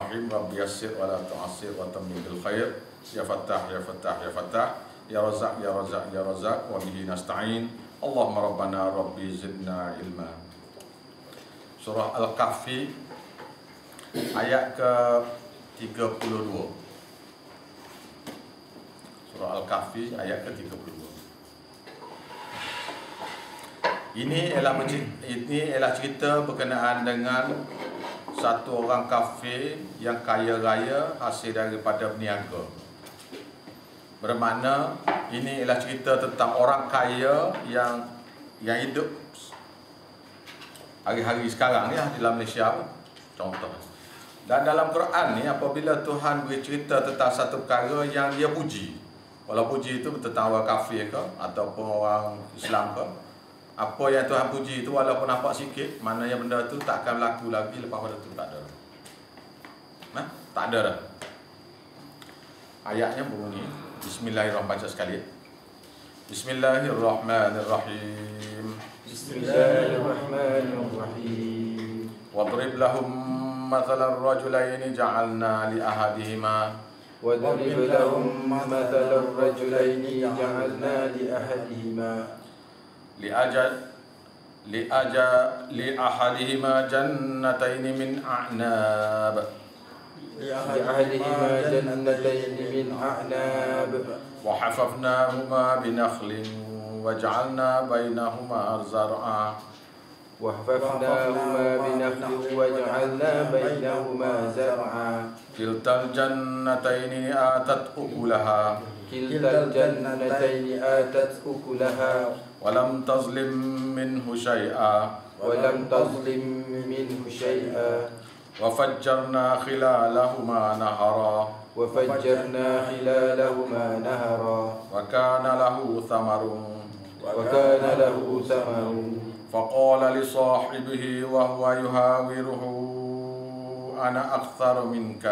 Rahim. Rabbi yassir wa la tu'assir wa tammim bil khair. Ya Fattah, ya Fattah, ya Fattah. Ya Razak, ya Razak, ya Razak. Wa bihi nasta'in. Allahumma Rabbana Rabbi zidna ilma. Surah Al-Kahfi ayat ke-32. Surah Al-Kahfi ayat ke-32. Ini ialah cerita berkenaan dengan satu orang kafir yang kaya raya hasil daripada berniaga. Bermakna ini ialah cerita tentang orang kaya yang hidup hari-hari sekarang ya di dalam Malaysia contoh. Dan dalam Quran ni apabila Tuhan bercerita tentang satu perkara yang dia puji, walau puji itu tentang orang kafir ke ataupun orang Islam ke, apa yang Tuhan puji itu walaupun nampak sikit, maknanya benda tu tak akan berlaku lagi lepas pada tu tak ada. Tak ada dah. Ayatnya bunyi Bismillahirrahmanirrahim sekali. Bismillahirrahmanirrahim. Bismillahirrahmanirrahim. Wadrib lahum mathalan rajulaini ja'alna li ahadihima وَاضْرِبْ لَهُمْ مَثَلَ الرَّجُلَيْنِ جَعَلْنَا لِأَحَدِهِمَا لأحدهما جنتين من أعناب وحففناهما بنخل وجعلنا بينهما زرعا كلتا الجنتين آتت أكلها ولم تظلم منه شيئا وفجرنا خلالهما نهرا وكان له ثمر فقال لصاحبه وهو يحاوره أنا أكثر منك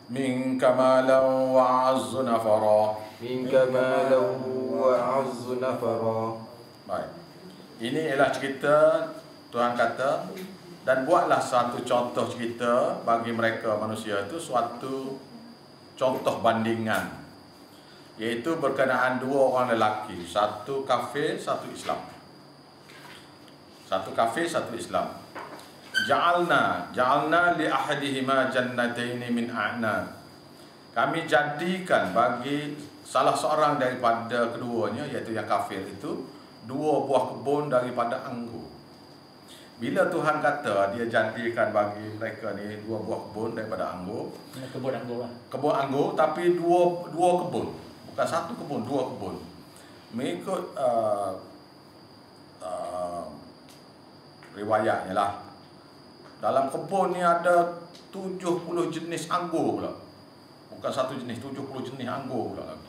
منك مالا وأعز نفرا. Baik. Ini ialah cerita Tuhan kata, dan buatlah satu contoh cerita bagi mereka manusia itu, suatu contoh bandingan, iaitu berkenaan dua orang lelaki, satu kafir, satu Islam. Satu kafir, satu Islam. Ja'alna li ahadihima jannataini min a'nab. Kami jadikan bagi salah seorang daripada keduanya, iaitu yang kafir itu, dua buah kebun daripada anggur. Bila Tuhan kata dia jadikan bagi mereka ni dua buah kebun daripada anggur, kebun anggur lah. Kebun anggur, tapi dua kebun, bukan satu kebun, dua kebun. Mengikut riwayatnya lah, dalam kebun ni ada 70 jenis anggur pula. Bukan satu jenis, 70 jenis anggur pula lagi.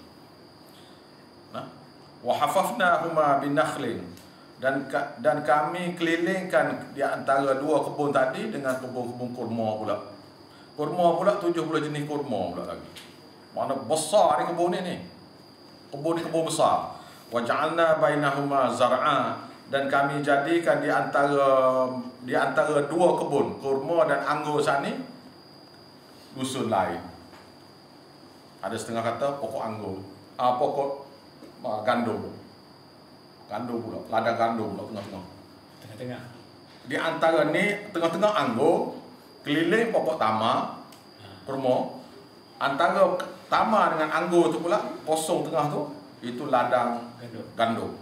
Wa hafafnahuma binakhlin, dan kami kelilingkan di antara dua kebun tadi dengan kebun-kebun kurma pula. Kurma pula 70 jenis kurma pula lagi. Mana besar ni kebun ni. Kebun ni kebun besar. Wa ja'alna bainahuma zar'a, dan kami jadikan di antara dua kebun kurma dan anggur sana dusun lain. Ada setengah kata pokok anggur, pokok gandum pula, ladang gandum pula tengah-tengah. Di antara ni tengah-tengah anggur, keliling pokok tamar kurma, antara tamar dengan anggur tu pula kosong tengah tu, itu ladang gandum.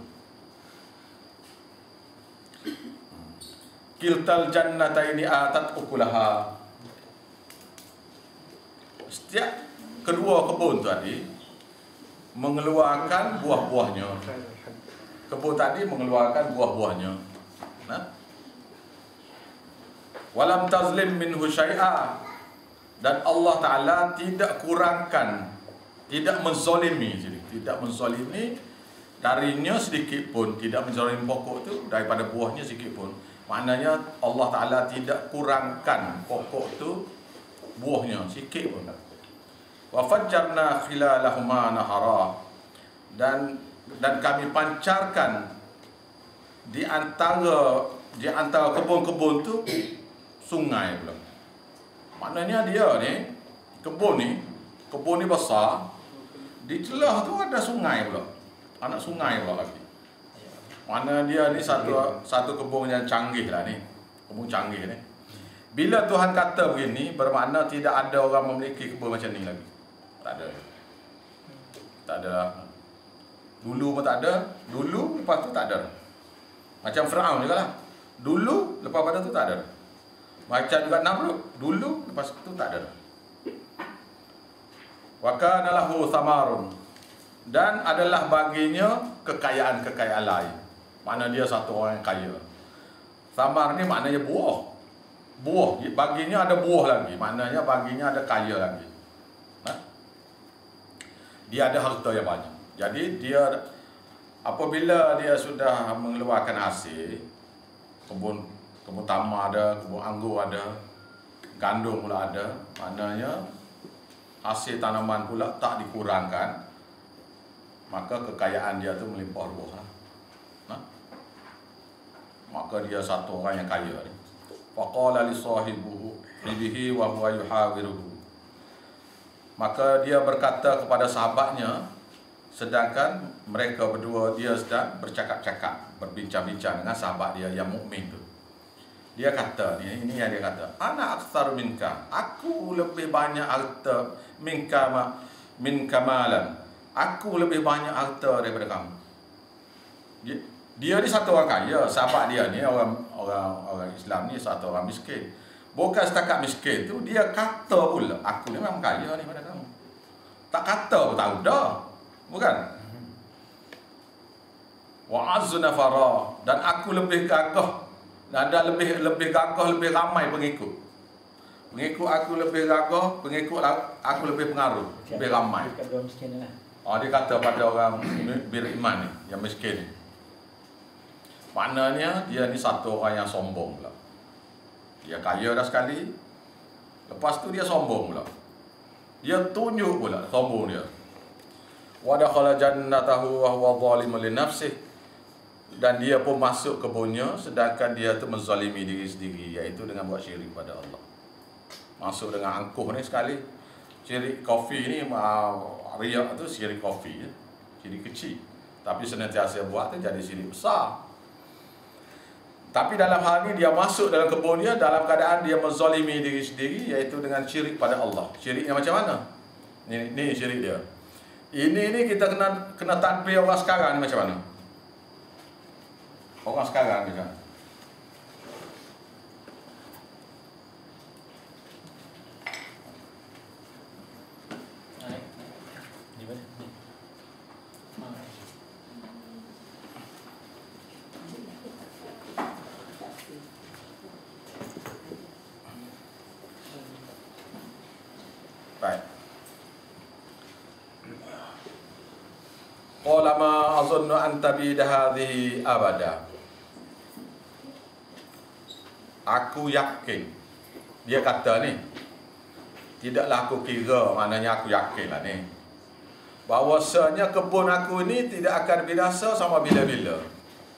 Kiltal jannataini atat ukulaha. Setiap kedua kebun tadi mengeluarkan buah-buahnya. Kebun tadi mengeluarkan buah-buahnya. Walam tazlim minhu syai'a, dan Allah Ta'ala tidak kurangkan, tidak menzalimi darinya sedikit pun, tidak menzalimi pokok itu daripada buahnya sedikit pun. Maknanya Allah Ta'ala tidak kurangkan pokok itu buahnya sikit pun. Wa fajjarna khilalahuma nahara, dan dan kami pancarkan di antara kebun-kebun tu sungai pula. Maknanya dia ni kebun ni besar, di celah tu ada sungai pula. Anak sungai pula lagi. Mana dia ni satu kebun yang canggih lah ni. Kebun canggih ni. Bila Tuhan kata begini, bermakna tidak ada orang memiliki kebun macam ni lagi. Tak ada. Tak ada. Dulu pun tak ada. Dulu, lepas tu tak ada. Macam Firaun juga lah. Dulu, lepas pada tu tak ada. Macam juga Namrud. Dulu, lepas tu tak ada. Wa kana lahu thamarun. Dan adalah baginya kekayaan-kekayaan lain. Makna dia satu orang yang kaya. Thamar ni maknanya buah. Buah. Baginya ada buah lagi. Maknanya baginya ada kaya lagi. Dia ada harta yang banyak. Jadi dia apabila dia sudah mengeluarkan hasil, kebun tamar ada, kebun anggur ada, gandum pula ada, maknanya hasil tanaman pula tak dikurangkan, maka kekayaan dia tu melimpah ruah. Maka dia satu orang yang kaya ni. Faqala li sahibihi wa huwa yuhawiruhu. Maka dia berkata kepada sahabatnya, sedangkan mereka berdua dia sedang bercakap-cakap, berbincang-bincang dengan sahabat dia yang mukmin tu. Dia kata, ini yang dia kata, ana aktsaru minka, aku lebih banyak harta minka malan. Aku lebih banyak harta daripada kamu. Dia ni satu orang kaya, sahabat dia ni orang Islam ni satu orang miskin. Bukan setakat miskin tu, dia kata pula, aku ni memang kaya ni pada kamu. Tak kata pun tahu dah. Bukan? Wa azzu nafara, dan aku lebih gagah. Dan ada lebih gagah, lebih ramai pengikut. Pengikut aku lebih gagah, pengikut aku lebih pengaruh, lebih ramai. Dia kata pada orang beriman ni, yang miskin ni. Maknanya dia ni satu orang yang sombong pula. Dia kaya dah sekali, lepas tu dia sombong pula. Dia tunjuk pula sombong dia. Wa dakhala jannatahu wa huwa zalimun li nafsihi, dan dia pun masuk kebunnya sedangkan dia tu menzalimi diri sendiri, iaitu dengan buat syirik pada Allah. Masuk dengan angkuh ni sekali. Syirik kopi ni riak tu syirik kopi ya. Syirik kecil. Tapi senantiasa buat tu jadi syirik besar. Tapi dalam hal ni dia masuk dalam kebun dia dalam keadaan dia menzalimi diri sendiri, iaitu dengan syirik pada Allah. Syiriknya macam mana? Ni syirik dia. Ini kita kena tadbir orang sekarang ni macam mana? Orang sekarang macam mana? Baik. Qala ma azunnu an tabida hadhihi abada. Aku yakin. Dia kata ni, tidaklah aku kira, maknanya aku yakin lah ni, bahawasanya kebun aku ni tidak akan binasa sama bila-bila.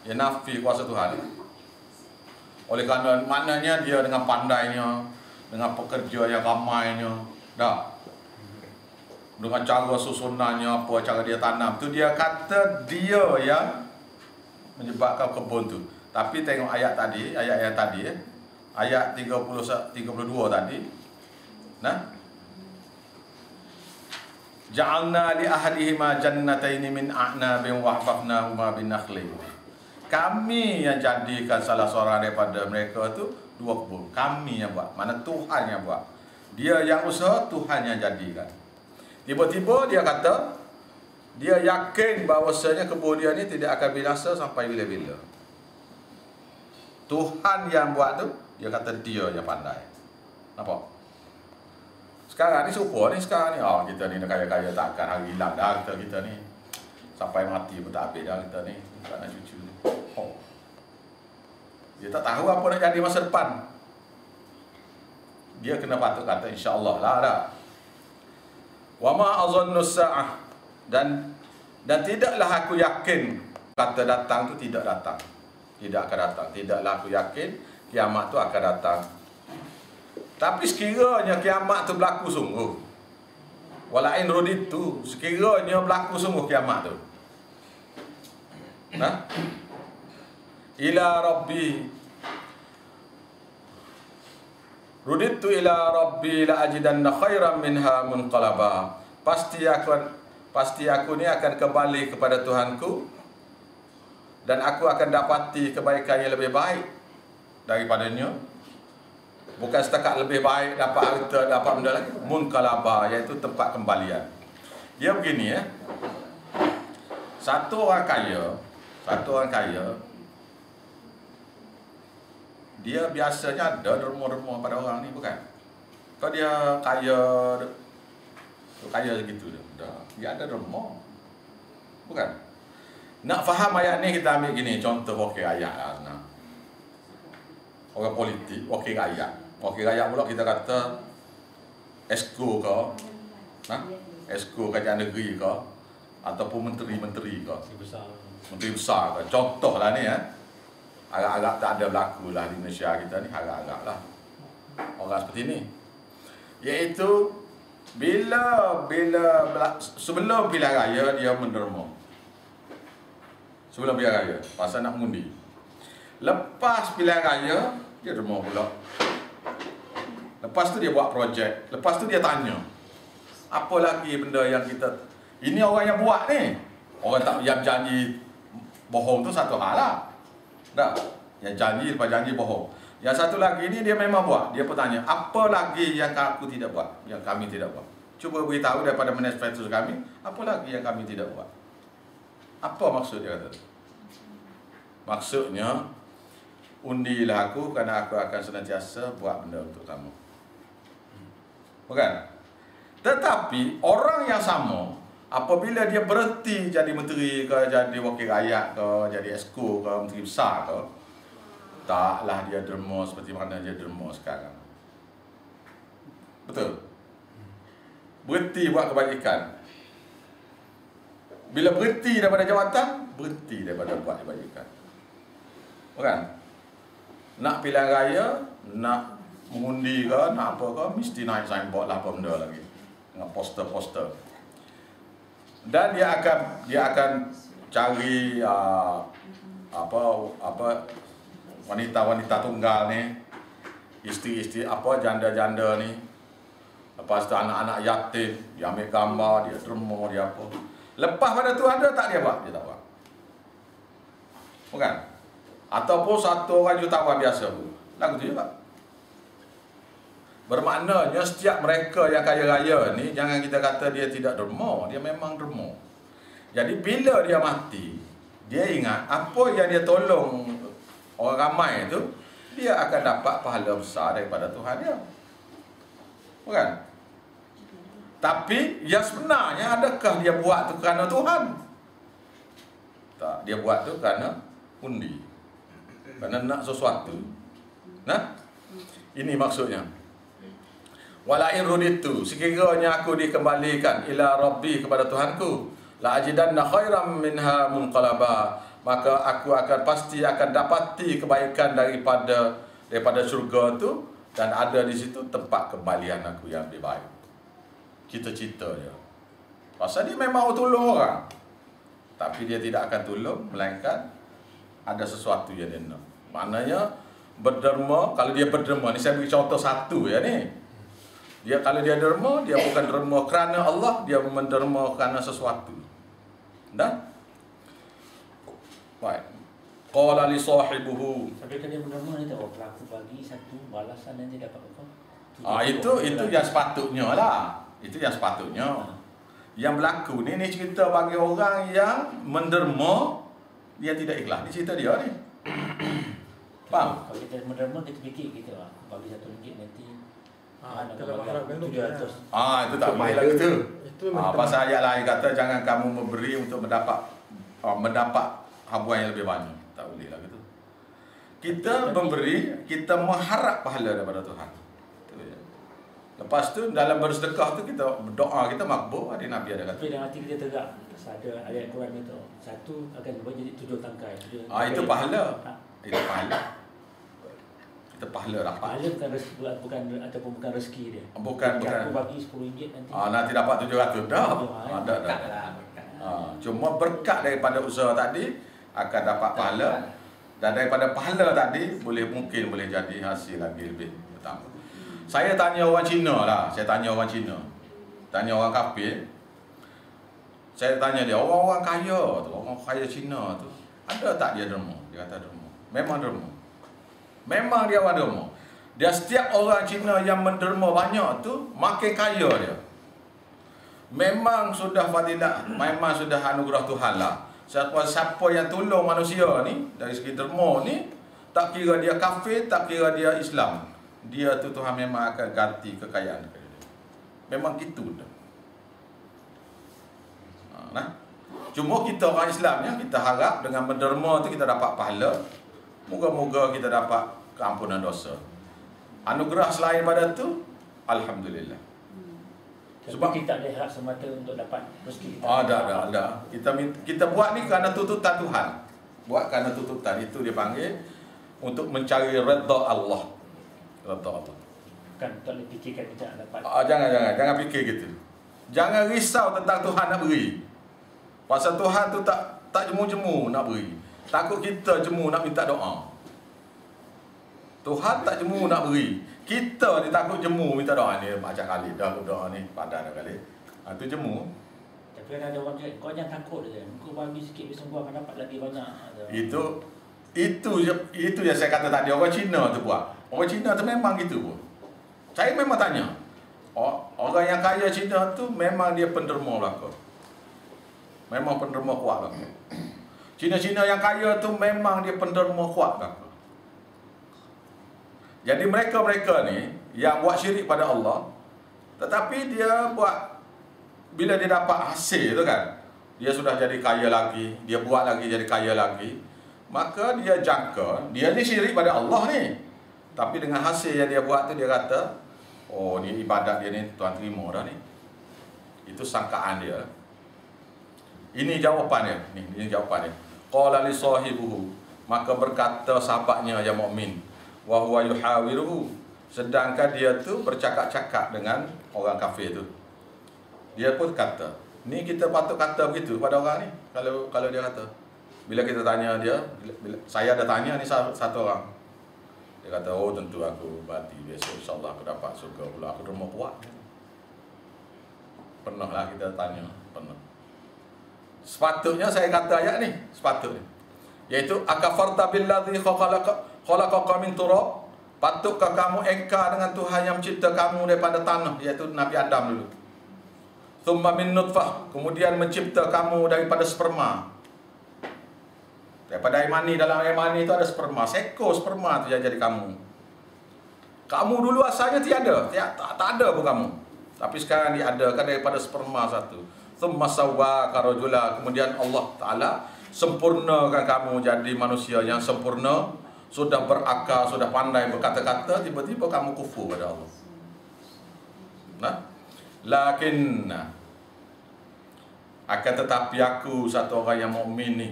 Dia nafi kuasa Tuhan. Oleh kerana maknanya dia dengan pandainya, dengan pekerja yang ramainya, dengan cara susunannya, apa cara dia tanam tu, dia kata dia yang menyebabkan kebun tu. Tapi tengok ayat tadi, ayat yang tadi ayat 32 tadi. Ja'alna li ahadihima jannataini min a'nabin wa hafafnahuma bin nakhlin. Kami yang jadikan salah seorang daripada mereka tu dua kebun. Kami yang buat. Mana Tuhan yang buat. Dia yang usaha, Tuhan yang jadikan. Tiba-tiba dia kata, dia yakin bahawasanya kebun dia ni tidak akan binasa sampai bila-bila. Tuhan yang buat tu, dia kata dia yang pandai. Nampak? Sekarang ni serupa ni sekarang ni. Kita ni kaya-kaya takkan hari hilang dah kita ni. Sampai mati pun tak habis dah kita ni. Tak nak cucu ni. Dia tak tahu apa nak jadi masa depan. Dia kena patut kata insya-Allah lah dah. Wa ma azannu sa'ah, dan Dan tidaklah aku yakin kata datang tu tidak datang. Tidak akan datang. Tidaklah aku yakin kiamat tu akan datang. Tapi sekiranya kiamat tu berlaku sungguh, walain ruditu, sekiranya berlaku sungguh kiamat tu, nah, ila rabbi, ruditu ila rabbi la ajidanna khairan minha munqalaba. Pasti aku ni akan kembali kepada Tuhanku dan aku akan dapati kebaikan yang lebih baik daripadanya. Bukan setakat lebih baik dapat harta, dapat benda lagi, munqalaba, iaitu tempat kembalian. Dia begini ya. Satu orang kaya dia biasanya ada derma-derma pada orang ni, bukan? Kalau dia kaya segitu dia ada derma. Bukan? Nak faham ayat ni kita ambil gini, contoh wakil rakyat lah. Nah. Orang politik, wakil rakyat. Wakil rakyat pula kita kata esko ke, nah? Esko kerajaan negeri ke, ataupun menteri-menteri ke. Menteri besar ke. Contoh lah ni ya. Agak-agak tak ada berlaku lah di Malaysia kita ni, agak-agak lah orang seperti ni. Iaitu sebelum pilihan raya dia menderma. Sebelum pilihan raya pasal nak mengundi. Lepas pilihan raya dia derma pula. Lepas tu dia buat projek. Lepas tu dia tanya, apa lagi benda yang kita, ini orang yang buat ni. Orang tak yang janji bohong tu satu hal lah. Dah, yang janji lepas janji bohong. Yang satu lagi ni dia memang buat. Dia bertanya, apa lagi yang aku tidak buat, yang kami tidak buat? Cuba beritahu daripada manifesto kami, apa lagi yang kami tidak buat? Apa maksud dia kata? Maksudnya, undilah aku kerana aku akan senantiasa buat benda untuk kamu. Bukan? Tetapi orang yang sama, apabila dia berhenti jadi menteri ke, jadi wakil rakyat ke, jadi esko ke, menteri besar ke, taklah dia derma seperti mana dia derma sekarang. Betul? Berhenti buat kebajikan. Bila berhenti daripada jawatan, berhenti daripada buat kebajikan. Bukan? Nak pilihan raya, nak mengundi ke, nak apa ke, mesti naik signboard lah, apa benda lagi. Dengan poster-poster. Dan dia akan cari wanita-wanita tunggal ni, isteri-isteri apa, janda-janda ni. Lepas tu anak-anak yatim, dia ambil gambar, dia derma, dia apa. Lepas pada tu ada tak dia buat? Dia tak buat. Bukan? Ataupun satu orang jutawan biasa pun lagu tu juga. Bermaknanya setiap mereka yang kaya raya ni, jangan kita kata dia tidak derma, dia memang derma. Jadi bila dia mati, dia ingat apa yang dia tolong orang ramai tu, dia akan dapat pahala besar daripada Tuhan dia. Bukan? Tapi yang sebenarnya, adakah dia buat tu kerana Tuhan? Tak, dia buat tu kerana undi, kerana nak sesuatu. Nah, ini maksudnya. Walain ruditu, sekiranya aku dikembalikan ila rabbi, kepada Tuhanku, la ajidanna khairam minha munqalaba, maka aku pasti akan dapati kebaikan daripada syurga tu, dan ada di situ tempat kembalian aku yang lebih baik. Cita-cita dia. Pasal dia memang tolong orang, tapi dia tidak akan tolong melainkan ada sesuatu yang dia nak. Maknanya berderma, kalau dia berderma ni, saya beri contoh satu ya ni. Kalau dia derma, dia bukan derma kerana Allah, dia menderma kerana sesuatu. Dan baik. Qala li sahibuhu. Tapi kalau dia menderma ni tahu pelaku bagi satu balasan yang dia dapat apa? Itu yang sepatutnya lah. Itu yang sepatutnya. Yang berlaku ni cerita bagi orang yang menderma, dia tidak ikhlas. Ni cerita dia ni. Faham? Kalau kita menderma, kita fikir kita bagi RM1 nanti. Kalau harapkan tu itu tak baik lah gitu. Pasal ayat lain kata jangan kamu memberi untuk mendapat habuan yang lebih banyak. Tak boleh lah gitu. Kita memberi, kita mengharap pahala daripada Tuhan. Lepas tu dalam bersedekah tu kita berdoa kita makbul. Ada Nabi ada kata. Tapi dalam hati kita tegak. Ada ayat Quran itu. Satu akan berubah jadi 7 tangkai. Itu pahala. Itu pahala. Itu pahala dapat. Pahala bukan ataupun bukan rezeki dia. Bukan. Aku bagi RM10 nanti. Nanti dapat 700 dah. Ada. Cuma berkat daripada usaha tadi akan dapat pahala. Dan daripada pahala tadi mungkin boleh jadi hasil lagi lebih bertambah. Saya tanya orang Cina lah. Tanya orang kafir. Saya tanya dia, orang-orang kaya tu, orang kaya Cina tu, ada tak dia derma? Dia kata derma. Memang derma. Memang dia orang derma. Dia setiap orang Cina yang menderma banyak tu makin kaya dia. Memang sudah fadilah, memang sudah anugerah Tuhan lah. Siapa yang tolong manusia ni dari segi derma ni, tak kira dia kafir, tak kira dia Islam, dia tu Tuhan memang akan ganti kekayaan dia. Memang gitu dah. Nah, cuma kita orang Islam ya, kita harap dengan menderma tu kita dapat pahala. Moga-moga kita dapat keampunan dosa. Anugerah selain pada tu, alhamdulillah. Sebab kita tak boleh harap semata untuk dapat rezeki kita. Ada. Kita buat ni kerana tuntutan Tuhan. Buat kerana tuntutan itu dia panggil untuk mencari redha Allah. Redha Allah. Kan tak boleh fikirkan kita nak dapat. Jangan fikir gitu. Jangan risau tentang Tuhan nak beri. Pasal Tuhan tu tak jemu-jemu nak beri. Takut kita jemu nak minta doa. Tuhan tak jemu nak beri. Kita ni takut jemu minta doa ni macam kali dah doa ni padan dah kali. Tu jemu. Tapi ada orang cakap kau jangan takut je. Kau bagi sikit besok kau akan dapat lagi banyak. Itu yang saya kata tadi orang Cina tu buat. Orang Cina tu memang gitu pun. Saya memang tanya. Orang yang kaya Cina tu memang dia penderma belaka. Memang penderma kuat belaka. Cina-Cina yang kaya tu memang dia penderma kuat belaka. Jadi mereka-mereka ni yang buat syirik pada Allah, tetapi dia buat, bila dia dapat hasil tu kan, dia sudah jadi kaya lagi, dia buat lagi jadi kaya lagi, maka dia jangka, dia ni syirik pada Allah ni, tapi dengan hasil yang dia buat tu dia kata, oh ni ibadat dia ni Tuhan terima dah ni. Itu sangkaan dia. Ini jawapan dia. Ini jawapan dia. Qala li sahibuhu, maka berkata sahabatnya yang mukmin, wa huwa yuhawiruhu, sedangkan dia tu bercakap-cakap dengan orang kafir tu. Dia pun kata, ni kita patut kata begitu pada orang ni. Kalau dia kata, bila kita tanya dia, saya ada tanya ni satu orang, dia kata, oh tentu aku mati besok insyaAllah aku dapat surga pula, aku derma kuat. Pernah lah kita tanya, pernah. Sepatutnya saya kata ayat ni, sepatutnya, iaitu akafarta billadzi khalaqaka min turab, patutkah kamu engkar dengan Tuhan yang mencipta kamu daripada tanah, iaitu Nabi Adam dulu. Thumma min nutfah, kemudian mencipta kamu daripada sperma. Daripada air mani, dalam air mani itu ada sperma, seekor sperma tu yang jadi kamu. Kamu dulu asalnya tiada, tak ada pun kamu. Tapi sekarang diadakan daripada sperma satu. Thumma sawwaka rajula, kemudian Allah Ta'ala sempurnakan kamu jadi manusia yang sempurna, sudah berakal, sudah pandai berkata-kata, tiba-tiba kamu kufur pada Allah. Nah, lakin akan tetapi aku satu orang yang mukmin ni,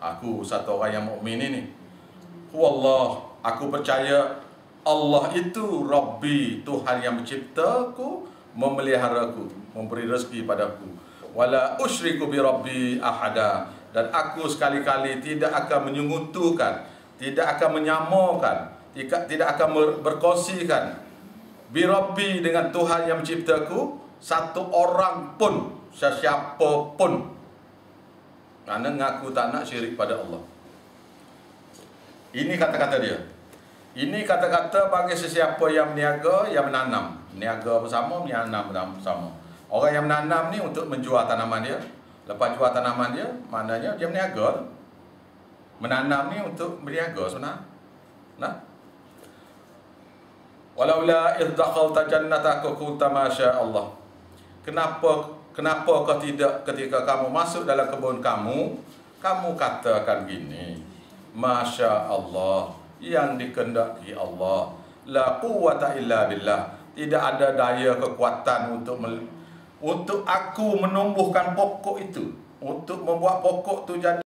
aku satu orang yang mukmin ini, wallah, aku percaya Allah itu Rabbi, Tuhan yang menciptaku, memeliharaku, memberi rezeki padaku. Wala usyriku bi Rabbi ahada, dan aku sekali-kali tidak akan menyungutukan, tidak akan menyamakan, tidak akan berkongsikan bi Rabbi, dengan Tuhan yang menciptaku, satu orang pun, sesiapa pun. Kerana ngaku tak nak syirik pada Allah. Ini kata-kata dia. Ini kata-kata bagi sesiapa yang meniaga, yang menanam. Meniaga bersama, menanam bersama. Orang yang menanam ni untuk menjual tanaman dia. Lepas jual tanaman dia, maknanya dia meniaga. Menanam ni untuk berniaga sebenarnya. Nah. Walaula idh dakhalta jannataka qulta ma syaa Allah. Kenapa kau tidak ketika kamu masuk dalam kebun kamu katakan gini, Masya Allah, yang dikehendaki Allah, la quwwata illa billah, tidak ada daya kekuatan untuk aku menumbuhkan pokok itu, untuk membuat pokok tu jadi